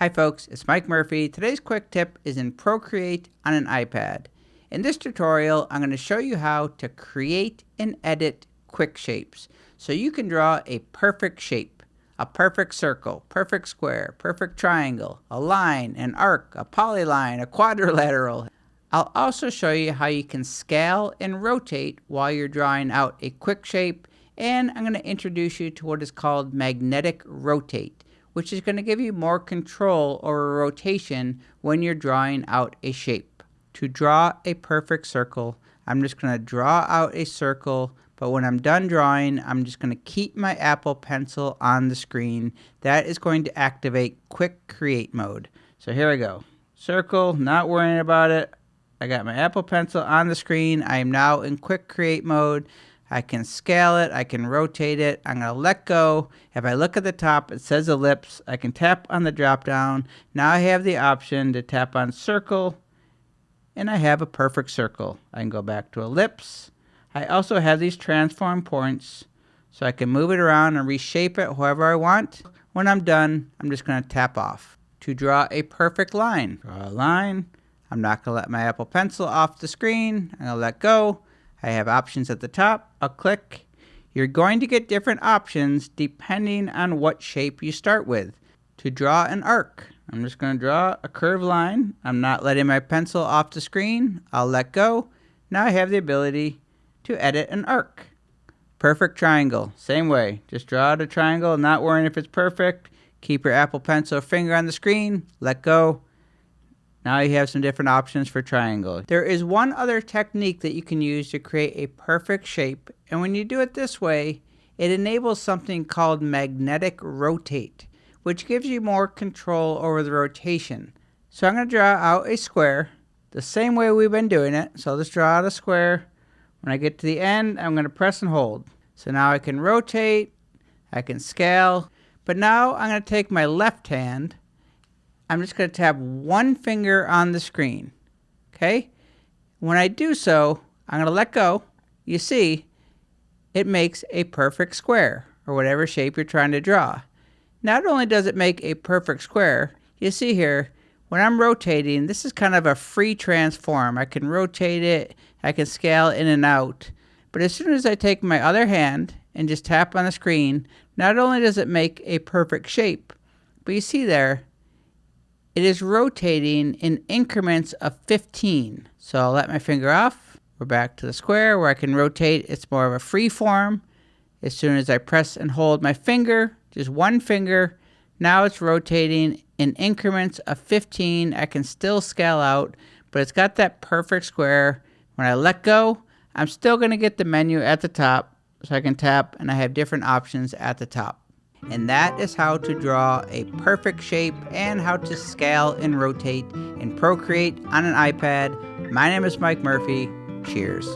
Hi folks, it's Mike Murphy. Today's quick tip is in Procreate on an iPad. In this tutorial, I'm going to show you how to create and edit quick shapes. So you can draw a perfect shape, a perfect circle, perfect square, perfect triangle, a line, an arc, a polyline, a quadrilateral. I'll also show you how you can scale and rotate while you're drawing out a quick shape, and I'm going to introduce you to what is called magnetic rotate, which is going to give you more control over rotation when you're drawing out a shape. To draw a perfect circle, I'm just going to draw out a circle, but when I'm done drawing, I'm just going to keep my Apple Pencil on the screen. That is going to activate Quick Create mode. So here I go. Circle, not worrying about it. I got my Apple Pencil on the screen. I am now in Quick Create mode. I can scale it, I can rotate it, I'm going to let go. If I look at the top, it says ellipse. I can tap on the drop down. Now I have the option to tap on circle, and I have a perfect circle. I can go back to ellipse. I also have these transform points, so I can move it around and reshape it however I want. When I'm done, I'm just going to tap off. To draw a perfect line, draw a line. I'm not going to let my Apple Pencil off the screen. I'm going to let go. I have options at the top. I'll click. You're going to get different options depending on what shape you start with. To draw an arc, I'm just going to draw a curved line. I'm not letting my pencil off the screen. I'll let go. Now I have the ability to edit an arc. Perfect triangle, same way. Just draw out a triangle, not worrying if it's perfect. Keep your Apple Pencil or finger on the screen. Let go. Now you have some different options for triangle. There is one other technique that you can use to create a perfect shape, and when you do it this way, it enables something called magnetic rotate, which gives you more control over the rotation. So I'm going to draw out a square the same way we've been doing it. So let's draw out a square. When I get to the end, I'm going to press and hold. So now I can rotate, I can scale, but now I'm going to take my left hand. I'm just going to tap one finger on the screen, okay? When I do so, I'm going to let go. You see, it makes a perfect square, or whatever shape you're trying to draw. Not only does it make a perfect square, you see here, when I'm rotating, this is kind of a free transform. I can rotate it, I can scale in and out. But as soon as I take my other hand and just tap on the screen, not only does it make a perfect shape, but you see there, it is rotating in increments of 15. So I'll let my finger off. We're back to the square where I can rotate. It's more of a free form. As soon as I press and hold my finger, just one finger, now it's rotating in increments of 15. I can still scale out, but it's got that perfect square. When I let go, I'm still going to get the menu at the top, so I can tap and I have different options at the top. And that is how to draw a perfect shape and how to scale and rotate in Procreate on an iPad. My name is Mike Murphy. Cheers.